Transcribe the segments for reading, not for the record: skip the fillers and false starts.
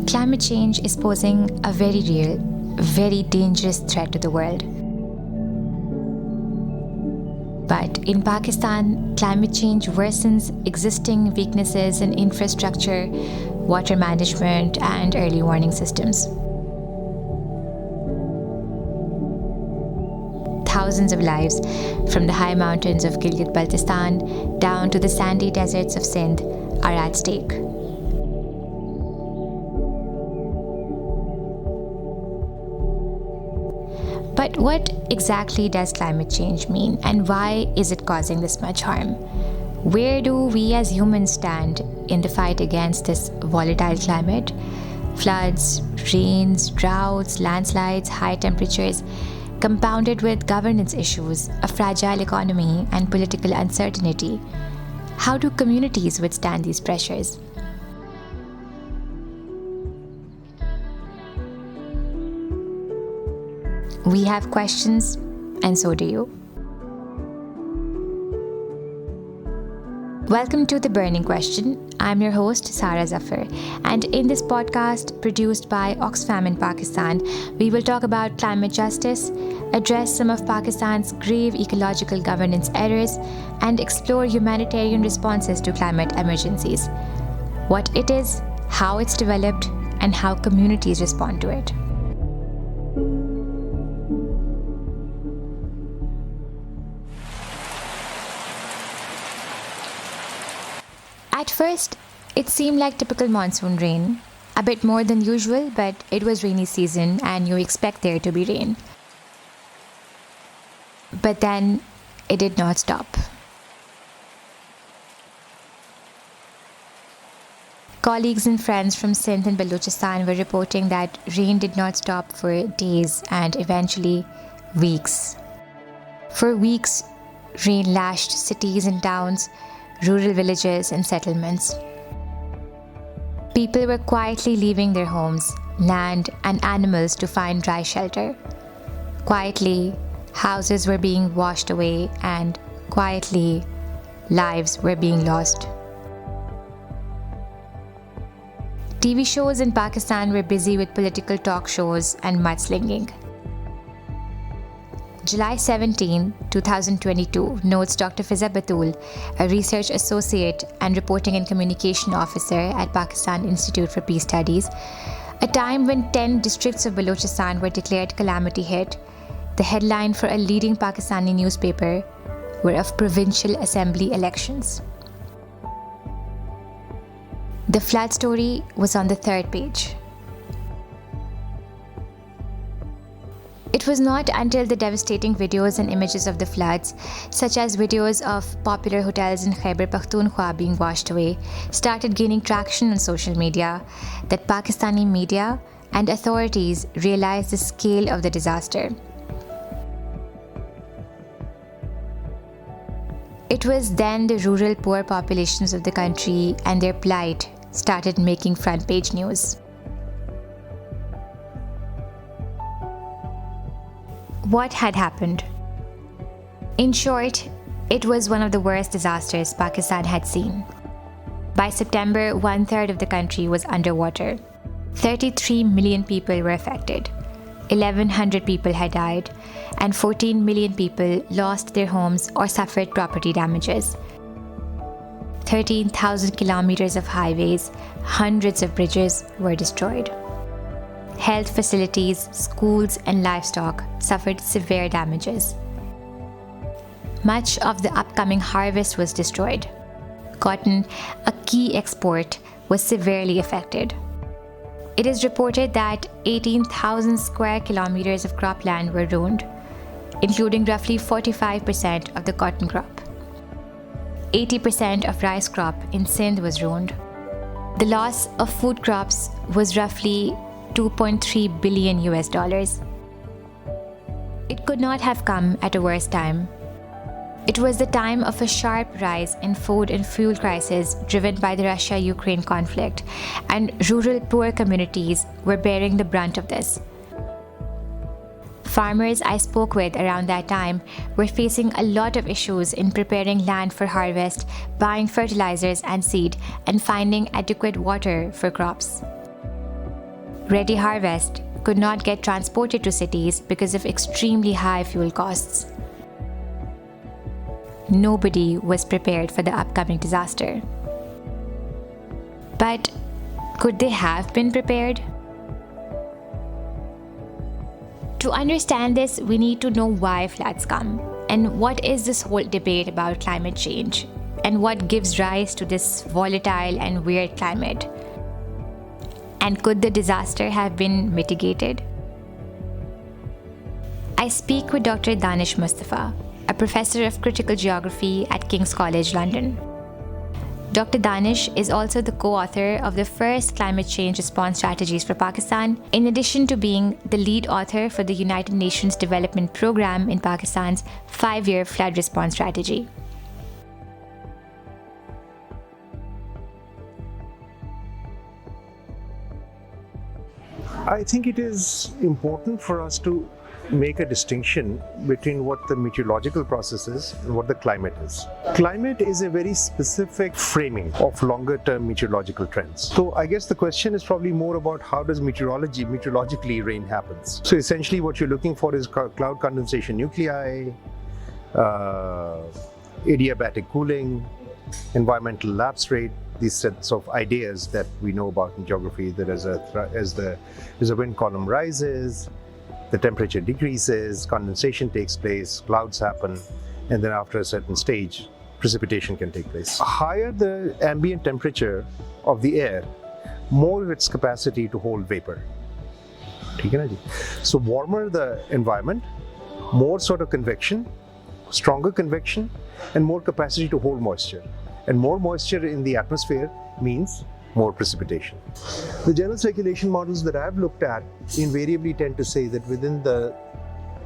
Climate change is posing a very real, very dangerous threat to the world. But in Pakistan, climate change worsens existing weaknesses in infrastructure, water management, and early warning systems. Thousands of lives, from the high mountains of Gilgit-Baltistan down to the sandy deserts of Sindh, are at stake. But what exactly does climate change mean, and why is it causing this much harm? Where do we as humans stand in the fight against this volatile climate? Floods, rains, droughts, landslides, high temperatures, compounded with governance issues, a fragile economy, and political uncertainty. How do communities withstand these pressures? We have questions, and so do you. Welcome to The Burning Question. I'm your host, Sara Zafar, and in this podcast, produced by Oxfam in Pakistan, we will talk about climate justice, address some of Pakistan's grave ecological governance errors, and explore humanitarian responses to climate emergencies. What it is, how it's developed, and how communities respond to it. At first, it seemed like typical monsoon rain, a bit more than usual, but it was rainy season and you expect there to be rain. But then, it did not stop. Colleagues and friends from Sindh and Balochistan were reporting that rain did not stop for days and eventually weeks. For weeks, rain lashed cities and towns, rural villages and settlements. People were quietly leaving their homes, land, and animals to find dry shelter. Quietly, houses were being washed away, and quietly, lives were being lost. TV shows in Pakistan were busy with political talk shows and mudslinging. July 17, 2022, notes Dr. Fiza Batul, a research associate and reporting and communication officer at Pakistan Institute for Peace Studies, a time when 10 districts of Balochistan were declared calamity hit. The headline for a leading Pakistani newspaper were of provincial assembly elections. The flood story was on the third page. It was not until the devastating videos and images of the floods, such as videos of popular hotels in Khyber Pakhtunkhwa being washed away, started gaining traction on social media, that Pakistani media and authorities realized the scale of the disaster. It was then the rural poor populations of the country and their plight started making front page news. What had happened? In short, it was one of the worst disasters Pakistan had seen. By September, 1/3 of the country was underwater. 33 million people were affected. 1,100 people had died, and 14 million people lost their homes or suffered property damages. 13,000 kilometers of highways, hundreds of bridges were destroyed. Health facilities, schools, and livestock suffered severe damages. Much of the upcoming harvest was destroyed. Cotton, a key export, was severely affected. It is reported that 18,000 square kilometers of cropland were ruined, including roughly 45% of the cotton crop. 80% of rice crop in Sindh was ruined. The loss of food crops was roughly $2.3 billion. It could not have come at a worse time. It was the time of a sharp rise in food and fuel crisis driven by the Russia-Ukraine conflict, and rural poor communities were bearing the brunt of this. Farmers I spoke with around that time were facing a lot of issues in preparing land for harvest, buying fertilizers and seed, and finding adequate water for crops. ready harvest could not get transported to cities because of extremely high fuel costs. Nobody was prepared for the upcoming disaster. But could they have been prepared? To understand this, we need to know why floods come, and what is this whole debate about climate change, and what gives rise to this volatile and weird climate. And could the disaster have been mitigated? I speak with Dr. Danish Mustafa, a professor of critical geography at King's College London. Dr. Danish is also the co-author of the first climate change response strategies for Pakistan, in addition to being the lead author for the United Nations Development Programme in Pakistan's 5-year flood response strategy. I think it is important for us to make a distinction between what the meteorological process is and what the climate is. Climate is a very specific framing of longer term meteorological trends. So I guess the question is probably more about how does meteorologically rain happens. So essentially what you're looking for is cloud condensation nuclei, adiabatic cooling, environmental lapse rate, these sets of ideas that we know about in geography, that as the wind column rises, the temperature decreases, condensation takes place, clouds happen, and then after a certain stage, precipitation can take place. Higher the ambient temperature of the air, more its capacity to hold vapor. So warmer the environment, more sort of convection, stronger convection, and more capacity to hold moisture. And more moisture in the atmosphere means more precipitation. The general circulation models that I've looked at invariably tend to say that within the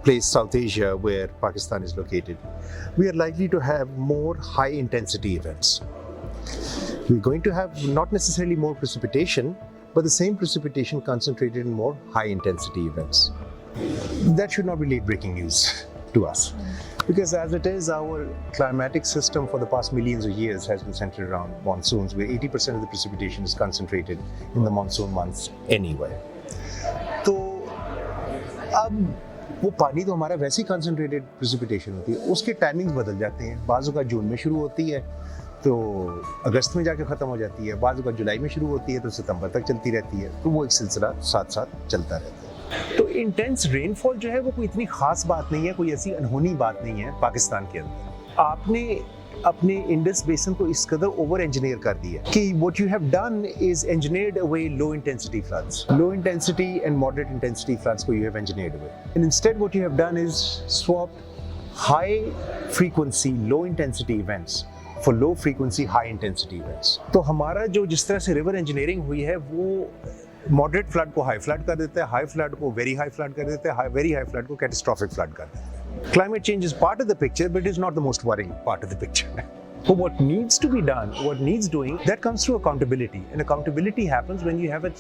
place South Asia, where Pakistan is located, we are likely to have more high intensity events. We're going to have not necessarily more precipitation, but the same precipitation concentrated in more high intensity events. That should not be late breaking news to us. Because as it is, our climatic system for the past millions of years has been centered around monsoons, where 80% of the precipitation is concentrated in the monsoon months anyway. तो अब वो पानी तो हमारा वैसे ही concentrated precipitation होती है, उसके टाइमिंग्स बदल जाते हैं. बाज़ों का जून में शुरू होती है तो अगस्त में जाके ख़त्म हो जाती है, बाज़ों का जुलाई में शुरू होती है तो सितंबर तक चलती रहती है. तो वो एक सिलसिला साथ साथ चलता रहता है. तो इंटेंस रेनफॉल जो है वो कोई इतनी खास बात नहीं है, कोई ऐसी अनहोनी बात नहीं है पाकिस्तान के अंदर. आपने अपने इंडस बेसिन को इस कदर ओवर इंजीनियर कर दिया कि what you have done is engineered away low intensity floods. Low intensity and moderate intensity floods को you have engineered away. And instead what you have done is swapped high frequency low intensity events for low frequency high intensity events. तो हमारा जो जिस तरह से river engineering हुई है वो मॉडरेट फ्लड को हाई फ्लड कर देते हैं, हाई फ्लड को वेरी हाई फ्लड कर देते हैं, वेरी हाई फ्लड को कैटास्ट्रोफिक फ्लड कर देते हैं. Climate change is part of the picture, but it is not the most worrying part of the picture. But what needs to be done, what needs doing, that comes through accountability. And accountability happens when you have a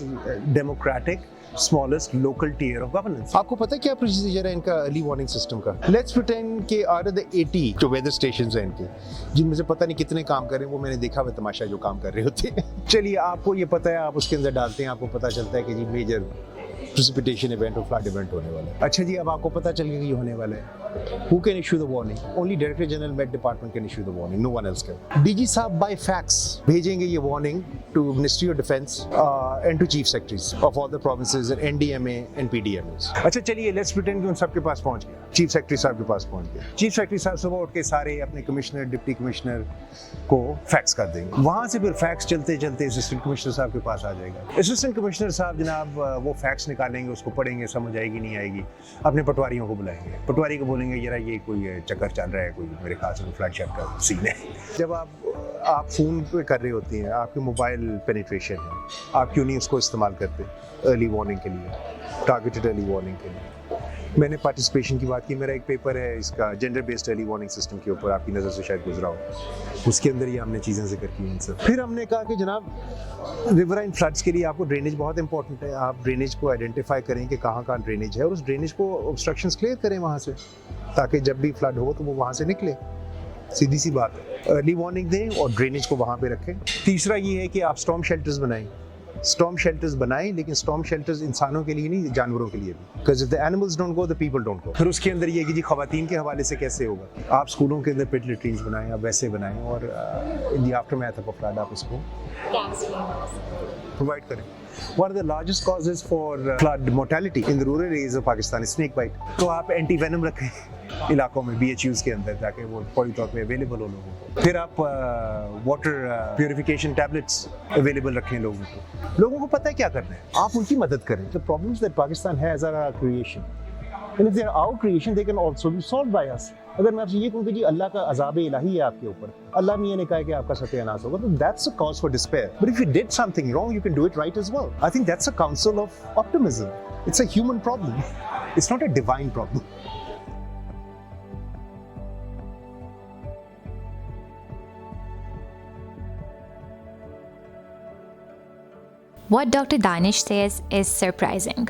democratic, smallest local tier of governance. आपको पता है क्या procedure है इनका early warning system का? Let's pretend कि out of the 80 जो weather stations हैं इनके, जिनमें से पता नहीं कितने काम कर रहे हैं, वो मैंने देखा हुआ तमाशा जो काम कर रहे होते हैं. चलिए आपको ये पता है, आप उसके अंदर डालते हैं, आपको पता चलता है कि जी मेजर precipitation event और flood event होने वाला है. अच्छा जी, अब आपको पता चल गया कि ये होने वाला है. Who can issue the warning? Only Director General Met Department can issue the warning. No one else can. DG साहब by fax भेजेंगे ये warning to Ministry of Defence and to Chief Secretaries of all the provinces and NDMA and PDMAs. अच्छा चलिए, let's pretend कि उन सबके पास पहुंच गया. Chief Secretary साहब के पास पहुंच गया. Chief Secretary साहब सुबह उठ के सारे अपने कमिश्नर, डिप्टी कमिश्नर को फैक्स कर देंगे. वहां से फिर फैक्स चलते चलते असिस्टेंट कमिश्नर साहब के पास आ जाएगा. असिस्टेंट कमिश्नर साहब जनाब वो फैक्स निकालेंगे, उसको पढ़ेंगे, समझ आएगी नहीं आएगी, अपने पटवारियों को बुलाएंगे. पटवारी को बोलेंगे यार ये कोई चक्कर चल रहा है, कोई मेरे ख्याल से फ्लड शट का सीन है. जब आप फ़ोन पे कर रहे होती हैं, आपके मोबाइल पेनिट्रेशन है, आप क्यों नहीं उसको इस्तेमाल करते अर्ली वार्निंग के लिए, टारगेटेड अर्ली वार्निंग के लिए? मैंने पार्टिसिपेशन की बात की, मेरा एक पेपर है इसका gender based early warning system के ऊपर, आपकी नज़र से शायद गुजरा हो. उसके अंदर ही हमने चीज़ें जिक्र की इनसे. फिर हमने कहा कि जनाब रिवराइन फ्लड्स के लिए आपको ड्रेनेज बहुत इंपॉर्टेंट है. आप ड्रेनेज को आइडेंटिफाई करें कि कहाँ कहाँ ड्रेनेज है और उस ड्रेनेज को ऑब्स्ट्रक्शंस क्लियर करें वहाँ से, ताकि जब भी फ्लड हो तो वो वहाँ से निकले. सीधी सी बात है. अर्ली वार्निंग दें और ड्रेनेज को वहाँ पे रखें. तीसरा ये है कि आप स्टॉर्म शेल्टर्स बनाएं. storm shelters बनाएं, लेकिन storm shelters इंसानों के लिए नहीं, जानवरों के लिए भी. Because if the animals don't go, the people don't go. फिर उसके अंदर ये कि जी ख़वातीन के हवाले से कैसे होगा? आप स्कूलों के अंदर pit latrines बनाएं, आप वैसे बनाएं और in the aftermath of a flood आप उसको provide करें. One of the largest causes for flood mortality in the rural areas of Pakistan is snake bite. तो आप anti venom रखें इलाकों में BHUs के अंदर ताकि वो फौरी तौर पे available हो लोगों को. फिर आप water purification tablets available रखें लोगों को. लोगों को पता है क्या करना है. आप उनकी मदद करें. The problems that Pakistan has are our creation. And if they are our creation, they can also be solved by us. अगर मैं आपसे ये कहूँ कि जी अल्लाह का अज़ाब इलाही है आपके ऊपर, अल्लाह मियाँ ने कहा है कि आपका सत्यानाश होगा, तो that's a cause for despair. But if you did something wrong, you can do it right as well. I think that's a counsel of optimism. It's a human problem. It's not a divine problem. What Dr. Danish says is surprising.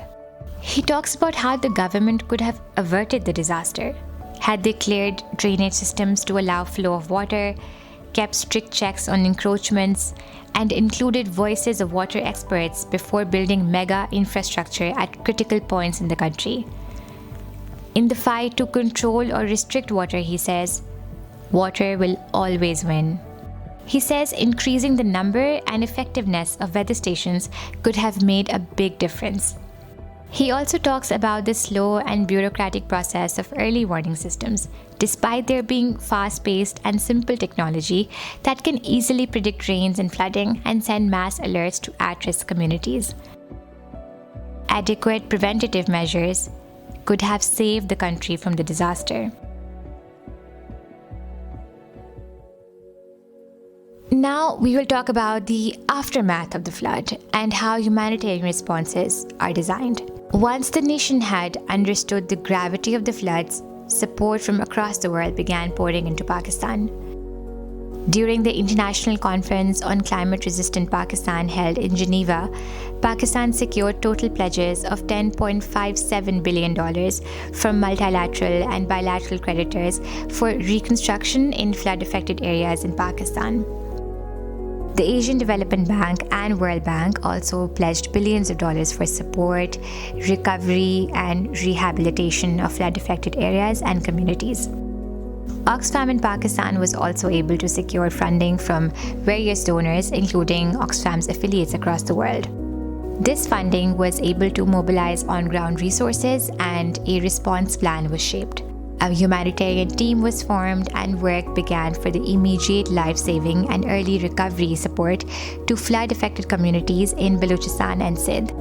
He talks about how the government could have averted the disaster had they cleared drainage systems to allow flow of water, kept strict checks on encroachments, and included voices of water experts before building mega infrastructure at critical points in the country. In the fight to control or restrict water, he says, water will always win. He says increasing the number and effectiveness of weather stations could have made a big difference. He also talks about the slow and bureaucratic process of early warning systems, despite there being fast-paced and simple technology that can easily predict rains and flooding and send mass alerts to at-risk communities. Adequate preventative measures could have saved the country from the disaster. Now we will talk about the aftermath of the flood and how humanitarian responses are designed. Once the nation had understood the gravity of the floods, support from across the world began pouring into Pakistan. During the International Conference on Climate-Resistant Pakistan held in Geneva, Pakistan secured total pledges of $10.57 billion from multilateral and bilateral creditors for reconstruction in flood-affected areas in Pakistan. The Asian Development Bank and World Bank also pledged billions of dollars for support, recovery, and rehabilitation of flood-affected areas and communities. Oxfam in Pakistan was also able to secure funding from various donors, including Oxfam's affiliates across the world. This funding was able to mobilize on-ground resources, and a response plan was shaped. A humanitarian team was formed and work began for the immediate life-saving and early recovery support to flood-affected communities in Balochistan and Sindh.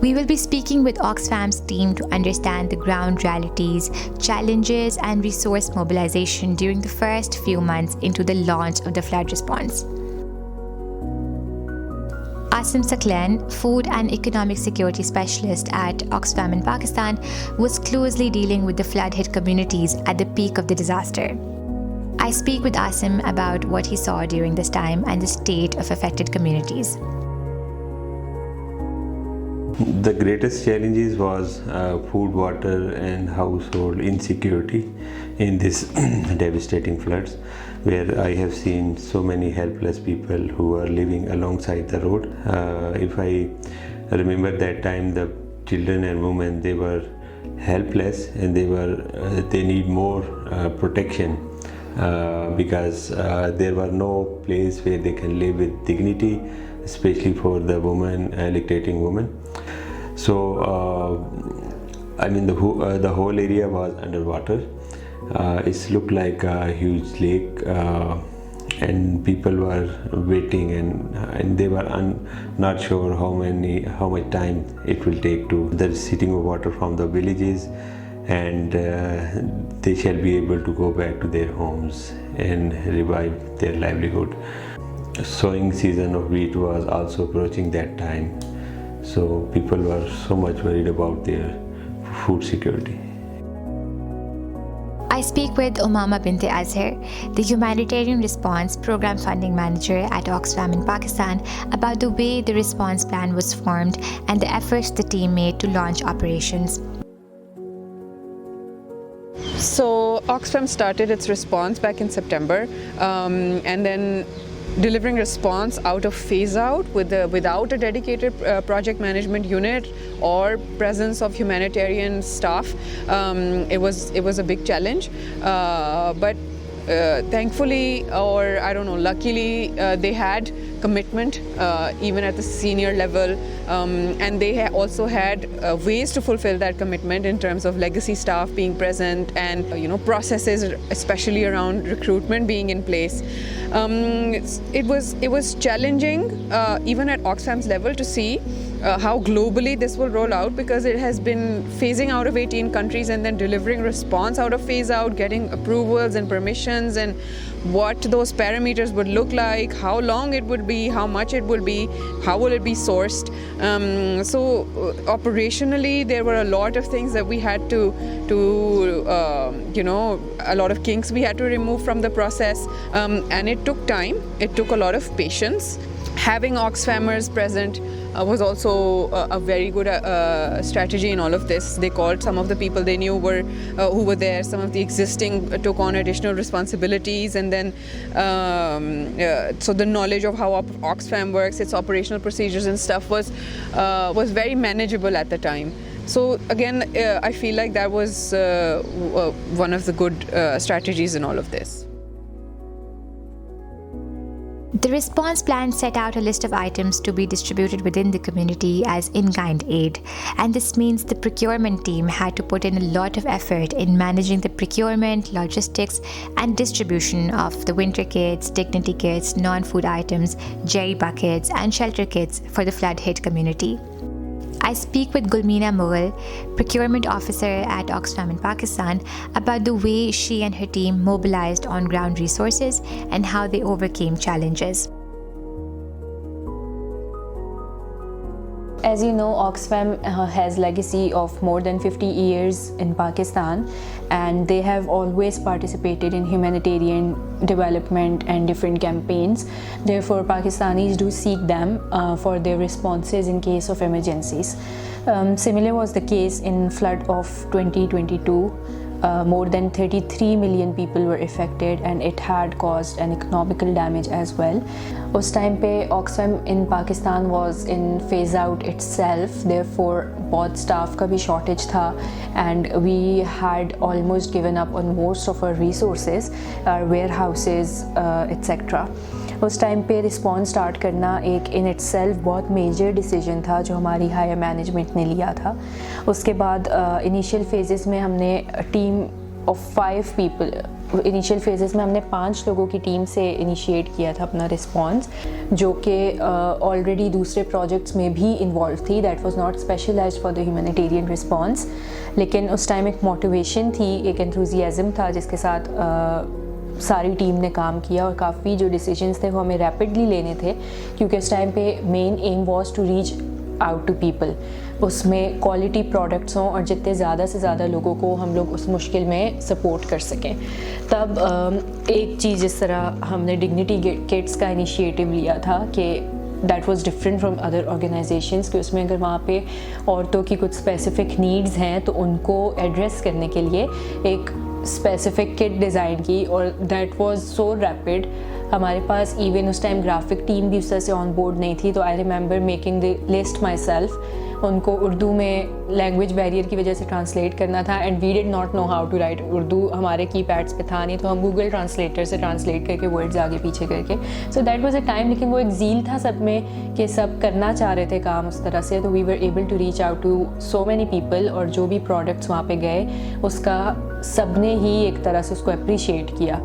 We will be speaking with Oxfam's team to understand the ground realities, challenges, and resource mobilization during the first few months into the launch of the flood response. Asim Saklan, Food and Economic Security Specialist at Oxfam in Pakistan, was closely dealing with the flood-hit communities at the peak of the disaster. I speak with Asim about what he saw during this time and the state of affected communities. The greatest challenges was food, water, and household insecurity in this devastating floods, where I have seen so many helpless people who are living alongside the road. If I remember that time, the children and women, they were helpless and they need more protection because there were no place where they can live with dignity, especially for the woman, lactating women. So I mean the whole area was underwater. It looked like a huge lake, and people were waiting, and they were not sure how much time it will take to the receiving of water from the villages, and they shall be able to go back to their homes and revive their livelihood. Sowing season of wheat was also approaching that time, so people were so much worried about their food security. I speak with Umama Binte Azhar, the Humanitarian Response Program Funding Manager at Oxfam in Pakistan, about the way the response plan was formed and the efforts the team made to launch operations. So Oxfam started its response back in September, and then delivering response out of phase out without a dedicated project management unit or presence of humanitarian staff. It was a big challenge, but thankfully, or I don't know, luckily, they had commitment even at the senior level, and they also had ways to fulfill that commitment in terms of legacy staff being present and processes, especially around recruitment, being in place. It was challenging even at Oxfam's level to see how globally this will roll out, because it has been phasing out of 18 countries and then delivering response out of phase out, getting approvals and permissions, and what those parameters would look like, how long it would be, how much it will be, how will it be sourced. So operationally, there were a lot of things that we had to a lot of kinks we had to remove from the process, and it took time. It took a lot of patience. Having Oxfammers present was also a very good strategy in all of this. They called some of the people they knew who were there. Some of the existing took on additional responsibilities, and then so the knowledge of how Oxfam works, its operational procedures and stuff was very manageable at the time. So again, I feel like that was one of the good strategies in all of this. The response plan set out a list of items to be distributed within the community as in-kind aid, and this means the procurement team had to put in a lot of effort in managing the procurement, logistics, and distribution of the winter kits, dignity kits, non-food items, jerry buckets, and shelter kits for the flood-hit community. I speak with Gulmeena Mughal, procurement officer at Oxfam in Pakistan, about the way she and her team mobilized on-ground resources and how they overcame challenges. As you know, Oxfam has legacy of more than 50 years in Pakistan, and they have always participated in humanitarian development and different campaigns. Therefore, Pakistanis do seek them for their responses in case of emergencies. Similar was the case in flood of 2022. More than 33 million people were affected, and it had caused an economical damage as well. Us time pe Oxfam in Pakistan was in phase out itself, therefore बहुत staff का भी shortage था, and we had almost given up on most of our resources, our warehouses, etc. उस time पे response start करना एक in itself बहुत major decision था जो हमारी हायर मैनेजमेंट ने लिया था. उसके बाद इनिशियल फेजेस में हमने team of 5 people, initial phases में हमने 5 लोगों की टीम से इनिशिएट किया था अपना रिस्पॉन्स, जो कि ऑलरेडी दूसरे प्रोजेक्ट्स में भी इन्वॉल्व थी. That was not specialized for the humanitarian response, लेकिन उस टाइम एक मोटिवेशन थी, एक एंथुजियाज्म था जिसके साथ सारी टीम ने काम किया, और काफ़ी जो डिसीजंस थे वो हमें रैपिडली लेने थे, क्योंकि उस टाइम पे main aim was to reach out to people. उसमें क्वालिटी प्रोडक्ट्स हों और जितने ज़्यादा से ज़्यादा लोगों को हम लोग उस मुश्किल में सपोर्ट कर सकें. तब एक चीज़ जिस तरह हमने डिग्निटी किट्स का इनिशिएटिव लिया था कि that was different from other organisations, कि उसमें अगर वहाँ पे औरतों की कुछ स्पेसिफिक नीड्स हैं तो उनको एड्रेस करने के लिए एक स्पेसिफिक किट डिज़ाइन की, और दैट वाज सो रैपिड. हमारे पास इवन उस टाइम ग्राफिक टीम भी उस तरह से ऑन बोर्ड नहीं थी, तो I remember making the list my self. उनको उर्दू में लैंग्वेज बैरियर की वजह से ट्रांसलेट करना था, and we did not know how to write Urdu. हमारे कीपैड्स पे था नहीं, तो हम गूगल ट्रांसलेटर से ट्रांसलेट करके वर्ड्स आगे पीछे करके. So that was a time, लेकिन वो एक ज़ील था सब में कि सब करना चाह रहे थे काम उस तरह से, तो we were able to reach out to so many people. और जो भी प्रोडक्ट्स वहाँ पे गए उसका सब ने ही एक तरह से उसको अप्रिशिएट किया.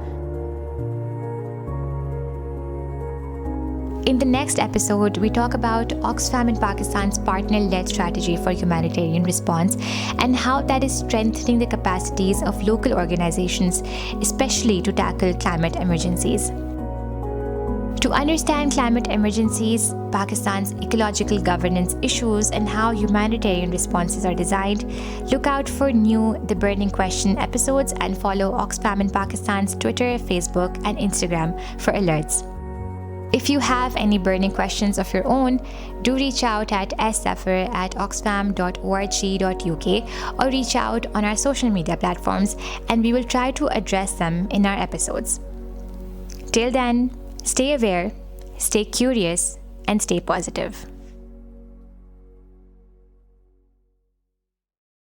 In the next episode, we talk about Oxfam in Pakistan's partner-led strategy for humanitarian response and how that is strengthening the capacities of local organizations, especially to tackle climate emergencies. To understand climate emergencies, Pakistan's ecological governance issues, and how humanitarian responses are designed, look out for new The Burning Question episodes and follow Oxfam in Pakistan's Twitter, Facebook, and Instagram for alerts. If you have any burning questions of your own, do reach out at sfr@oxfam.org.uk or reach out on our social media platforms, and we will try to address them in our episodes. Till then, Stay aware, stay curious, and stay positive.